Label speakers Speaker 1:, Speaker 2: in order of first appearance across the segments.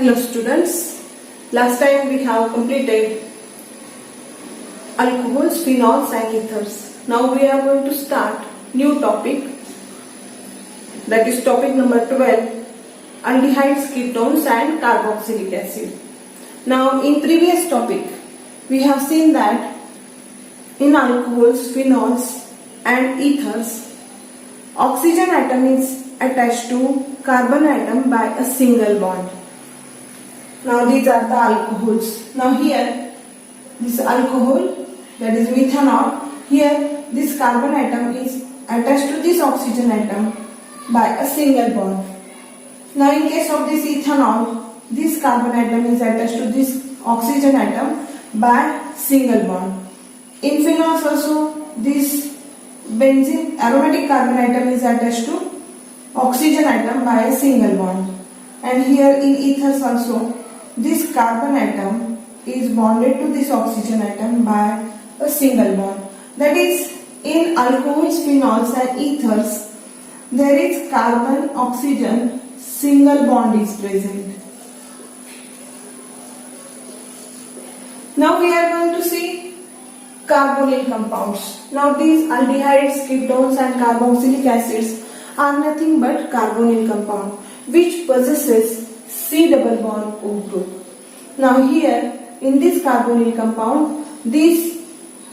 Speaker 1: Hello students, last time we have completed alcohols, phenols and ethers. Now we are going to start new topic, that is topic number 12, aldehydes, ketones and carboxylic acid. Now in previous topic we have seen that in alcohols, phenols and ethers, oxygen atom is attached to carbon atom by a single bond. Now these are the alcohols. Now here this alcohol, that is methanol, here this carbon atom is attached to this oxygen atom by a single bond. Now in case of this ethanol, this carbon atom is attached to this oxygen atom by single bond. In phenols also this benzene aromatic carbon atom is attached to oxygen atom by a single bond. And here in ethers also this carbon atom is bonded to this oxygen atom by a single bond. That is, in alcohols, phenols and ethers, there is carbon-oxygen single bond is present. Now we are going to see carbonyl compounds. Now these aldehydes, ketones and carboxylic acids are nothing but carbonyl compound which possesses C double bond O group. Now here in this carbonyl compound, this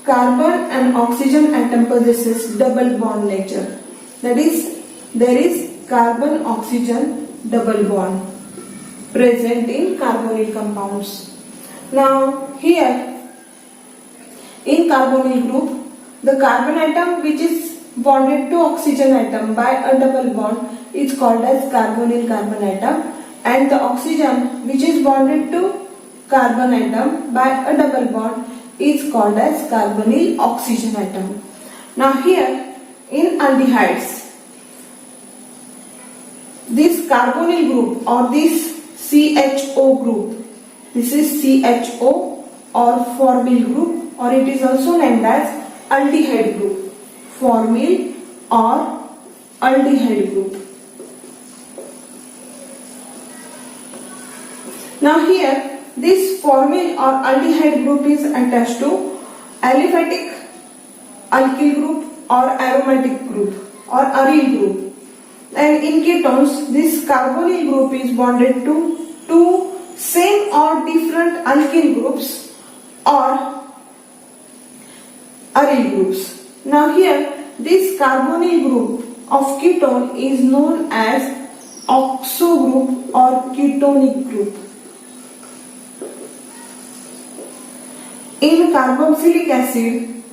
Speaker 1: carbon and oxygen atom possesses double bond nature. That is, there is carbon oxygen double bond present in carbonyl compounds. Now here in carbonyl group, the carbon atom which is bonded to oxygen atom by a double bond is called as carbonyl carbon atom, and the oxygen which is bonded to carbon atom by a double bond is called as carbonyl oxygen atom. Now here in aldehydes, this carbonyl group or this CHO group, this is CHO or formyl group, or it is also named as aldehyde group, formyl or aldehyde group. Now here this formyl or aldehyde group is attached to aliphatic alkyl group or aromatic group or aryl group. And in ketones, this carbonyl group is bonded to two same or different alkyl groups or aryl groups. Now here this carbonyl group of ketone is known as oxo group or ketonic group. In carboxylic acid,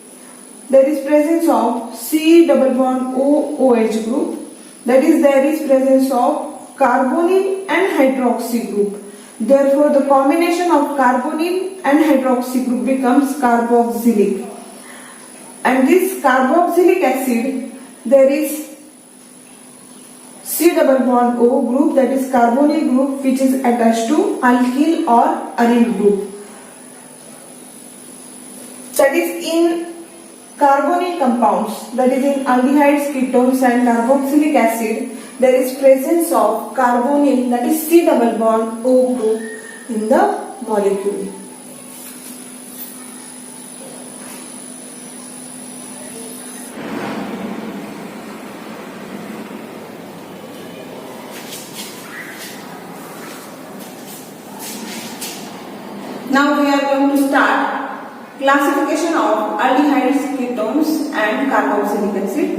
Speaker 1: there is presence of C double bond OH group. That is, there is presence of carbonyl and hydroxy group. Therefore, the combination of carbonyl and hydroxy group becomes carboxylic. And this carboxylic acid, there is C double bond O group, that is carbonyl group, which is attached to alkyl or aryl group. That is in carbonyl compounds, that is in aldehydes, ketones and carboxylic acid, there is presence of carbonyl, that is C double bond O group in the molecule. Now we are going to start classification of aldehydes, ketones and carboxylic acid,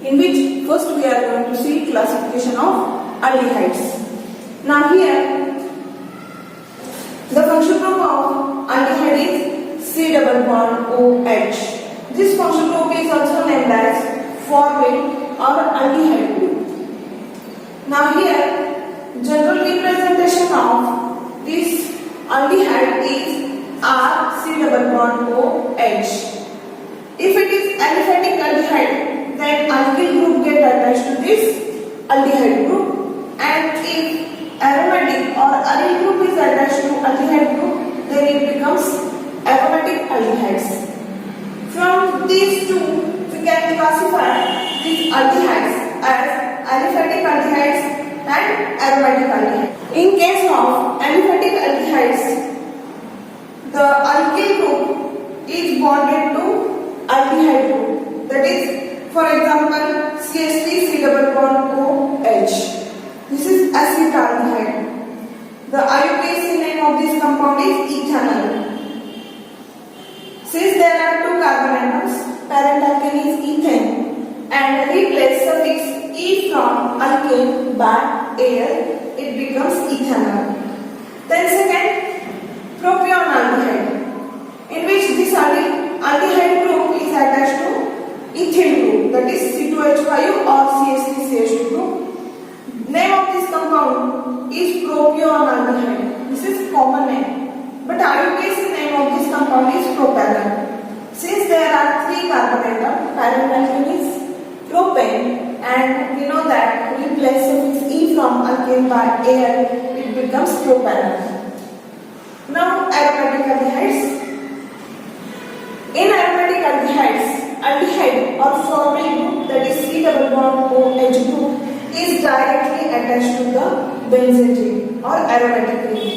Speaker 1: in which first we are going to see classification of aldehydes. Now here the functional group of aldehyde is C double bond OH. This functional group is also named as formyl or aldehyde group. Now here general representation of this aldehyde is R C double bond OH. If it is aliphatic aldehyde, then alkyl group get attached to this aldehyde group, and if aromatic or aryl group is attached to aldehyde group, then it becomes aromatic aldehydes. From these two, we can classify these aldehydes as aliphatic aldehydes and aromatic aldehydes. In case of aliphatic bonded to aldehyde group. That is, for example, CH3 C double bond OH. This is acetaldehyde. The IUPAC name of this compound is ethanol. Since there are two carbon atoms, parent alkane is ethane, and replace suffix E from alkane by air, it becomes ethanol. Then second, propionaldehyde, in which this aldehyde group is attached to ethyl group, that is C2H5 or CH3CH2 group. Name of this compound is propionaldehyde. This is common name, but IUPAC name of this compound is propanol. Since there are three carbon atoms, parent alkane is propane, and we know that replace suffix E from alkane by air, it becomes propanol. Now aromatic aldehydes. In aromatic aldehydes, aldehyde or formyl group, that is C double bond OH group, is directly attached to the benzene ring or aromatic ring.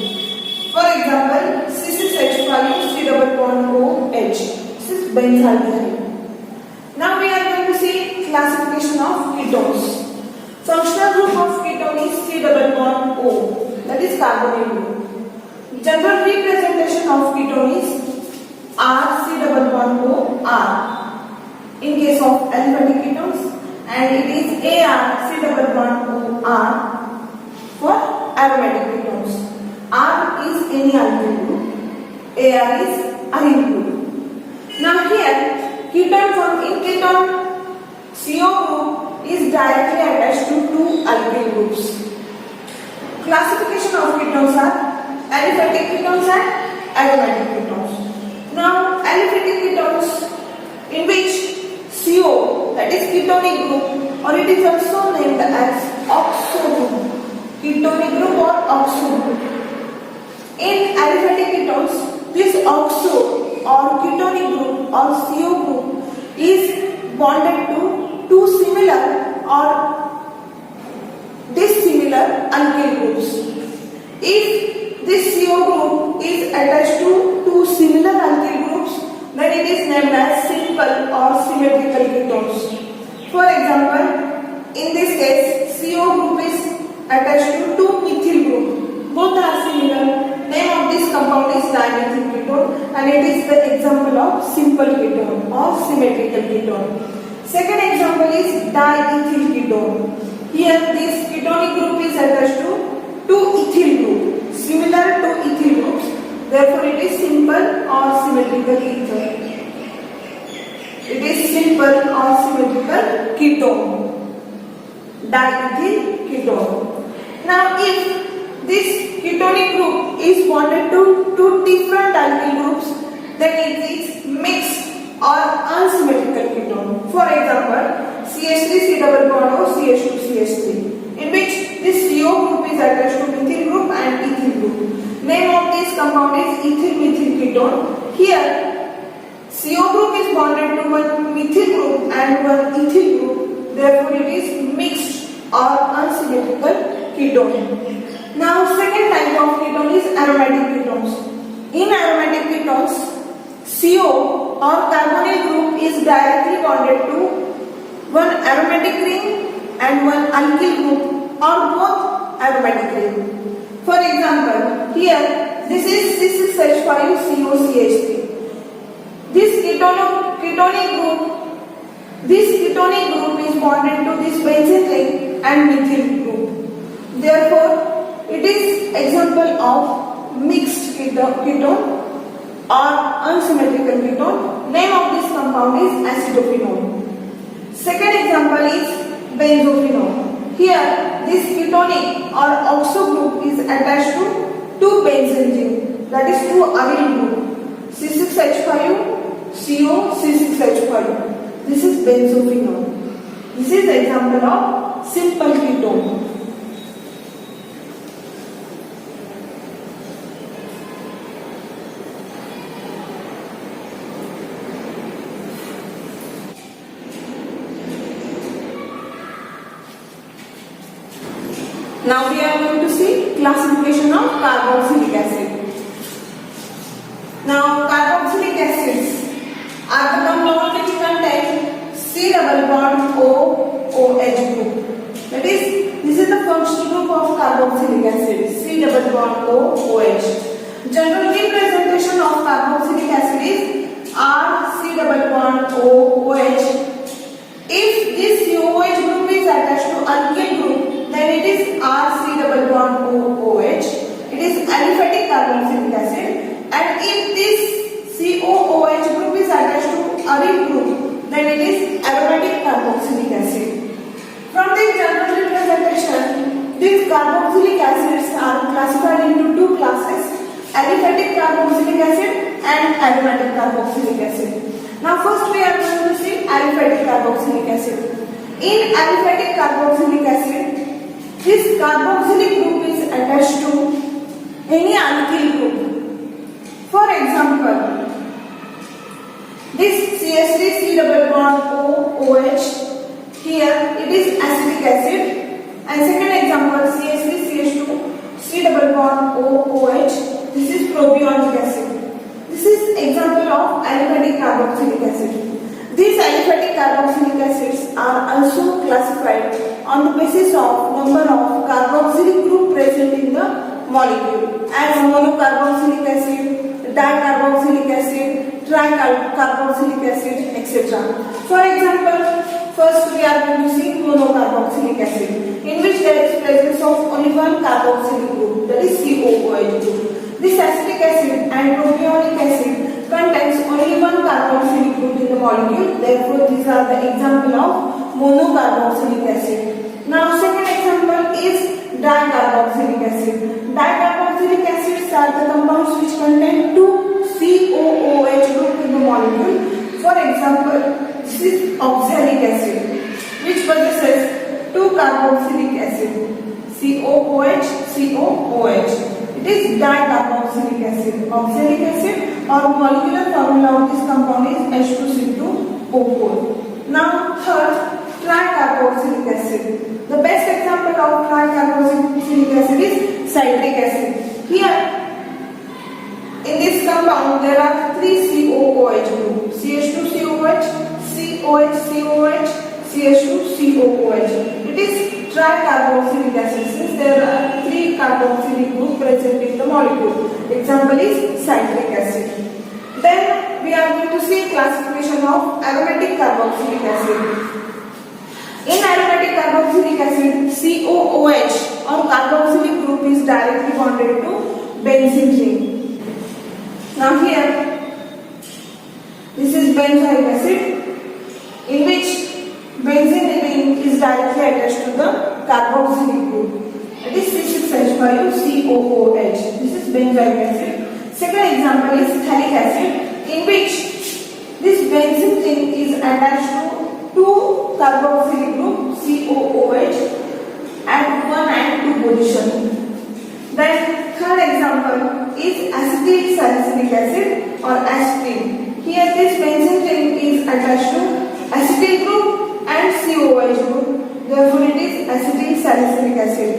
Speaker 1: For example, C6H5 C double bond OH. This is benzaldehyde. Now we are going to see classification of ketones. Functional group of ketone is C double bond O, that is carbonyl group. General representation of ketone is R C double bond O R in case of aliphatic ketones, and it is AR C double bond O R for aromatic ketones. R is any alkyl group, AR is aryl group. Now here in ketone CO group is directly attached to two alkyl groups. Classification of ketones are aliphatic ketones and aromatic ketones. Now aliphatic ketones, in which CO, that is ketonic group, or it is also named as oxo group, ketonic group or oxo group. In aliphatic ketones, this oxo or ketonic group or CO group is bonded to two similar or dissimilar alkyl groups. If this CO group is attached to two similar alkyl groups, then it is named as simple or symmetrical ketones. For example, in this case, CO group is attached to two methyl group. Both are similar. Name of this compound is dimethyl ketone, and it is the example of simple ketone or symmetrical ketone. Second example is diethyl ketone. Here this ketonic group is attached to two ethyl group, similar to ethyl groups. Therefore, it is simple or symmetrical ketone. It is simple or symmetrical ketone, diethyl ketone. Now, if this ketonic group is bonded to two different alkyl groups, then it is mixed or unsymmetrical ketone. For example, CH3 C double bond or CH2 CH3, in which this CO group is attached to methyl group and ethyl group. Name of this compound is ethyl methyl ketone. Here, CO group is bonded to one methyl group and one ethyl group. Therefore, it is mixed or unsymmetrical ketone. Now, second type of ketone is aromatic ketones. In aromatic ketones, CO or carbonyl group is directly bonded to one aromatic ring and one alkyl group or both aromatic ring. For example, here this is C6H5COCH3. This ketonic group is bonded to this benzene ring and methyl group. Therefore, it is example of mixed ketone or unsymmetrical ketone. Name of this compound is acetophenone. Second example is benzophenone. Here, this ketonic or oxo group is attached to two benzene ring, that is two aryl group, C6H5 CO C6H5. This is benzophenone. This is example of simple ketone. Now we are going to see classification of carboxylic acid. Now carboxylic acids C double bond O OH group. That is, this is the functional group of carboxylic acid. C double bond O OH. General representation of carboxylic acid is R C double bond O OH. If this COOH group is attached to alkyl group, then it is RC double bond OOH. It is aliphatic carboxylic acid. And if this COOH group is attached to aryl group, then it is aromatic carboxylic acid. From this general representation, these carboxylic acids are classified into two classes: aliphatic carboxylic acid and aromatic carboxylic acid. Now first we are going to see aliphatic carboxylic acid. In aliphatic carboxylic acid, this carboxylic group is attached to any alkyl group. For example, this CH3 C double bond OOH, here it is acetic acid, and second example CH3 CH2 C double bond OOH, this is propionic acid. This is example of aliphatic carboxylic acid. These aliphatic carboxylic acids are also classified on the basis of number of carboxylic group present in the molecule, as monocarboxylic acid, dicarboxylic acid, tricarboxylic acid, etc. For example, first we are going to see monocarboxylic acid, in which there is presence of only one carboxylic group, that is COOH group. This acetic acid and propionic acid contains only one carboxylic group in the molecule. Therefore, these are the example of monocarboxylic acid. Now, second example is dicarboxylic acid. Dicarboxylic acids are the compounds which contain two COOH group in the molecule. For example, this is oxalic acid, which possesses two carboxylic acid, COOH, COOH. It is dicarboxylic acid. Oxalic acid or molecular formula of this compound is H2CO4. Now third, tricarboxylic acid. The best example of tricarboxylic acid is citric acid. Here in this compound there are three COOH groups: CH2COH, COH, CH2COOH. It is tricarboxylic acid since there are three carboxylic groups present in the molecule. Example is citric acid. Then we are going to see classification of aromatic carboxylic acid. In aromatic carboxylic acid, COOH or carboxylic group is directly bonded to benzene ring. Now here, this is benzoic acid, in which benzene ring is directly attached to the carboxylic group. It is C6H5COOH. This is benzoic acid. Second example is phthalic acid, in which this benzene ring is attached to two carboxylic group COOH at 1 and 2 position. Then third example is acetyl salicylic acid or aspirin. Here this benzene ring is attached to acetyl group and COOH group. Therefore, it is acetyl salicylic acid.